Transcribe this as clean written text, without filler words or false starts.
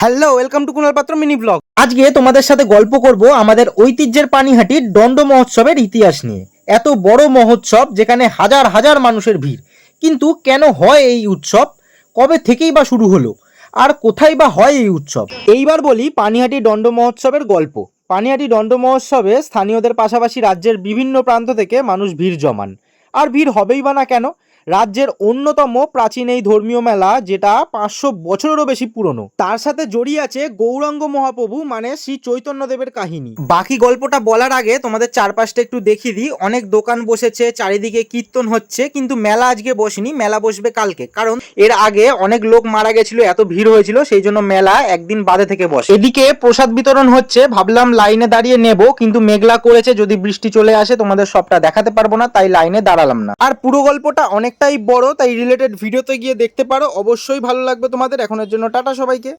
Hello, welcome to Kunal পাত্র mini blog. আজকে তোমাদের সাথে গল্প করব আমাদের ঐতিহ্যের পানিহাটির দণ্ড মহোৎসবের ইতিহাস নিয়ে। এত বড় মহোৎসব যেখানে হাজার হাজার মানুষের ভিড়, কিন্তু কেন হয় এই উৎসব, কবে থেকেই বা শুরু হলো, আর কোথায় বা হয় এই উৎসব। এইবার বলি পানিহাটি দণ্ড মহোৎসবের গল্প। পানিহাটি দণ্ড মহোৎসবে স্থানীয়দের পাশাপাশি রাজ্যের বিভিন্ন প্রান্ত থেকে মানুষ ভিড় জমান। আর ভিড় হবেই বা না কেন, রাজ্যের অন্যতম প্রাচীন এই ধর্মীয় মেলা, যেটা 500 বছরেরও বেশি পুরনো, তার সাথে জড়িয়ে আছে গৌরাঙ্গ মহাপ্রভু মানে শ্রী চৈতন্যদেবের কাহিনী। বাকি গল্পটা বলার আগে তোমাদের চারপাশটা একটু দেখিয়ে দিই। অনেক দোকান বসেছে, চারিদিকে কীর্তন হচ্ছে, কিন্তু মেলা আজকে বসেনি, মেলা বসবে কালকে। কারণ এর আগে অনেক লোক মারা গেছিল, এত ভিড় হয়েছিল, সেই জন্য মেলা একদিন বাদে থেকে বসে। এদিকে প্রসাদ বিতরণ হচ্ছে, ভাবলাম লাইনে দাঁড়িয়ে নেব, কিন্তু মেঘলা করেছে, যদি বৃষ্টি চলে আসে তোমাদের সবটা দেখাতে পারবো না, তাই লাইনে দাঁড়ালাম না। আর পুরো গল্পটা অনেকটাই বড়, তাই রিলেটেড ভিডিওতে গিয়ে দেখতে পারো, অবশ্যই ভালো লাগবে তোমাদের। এখনের জন্য টাটা সবাইকে।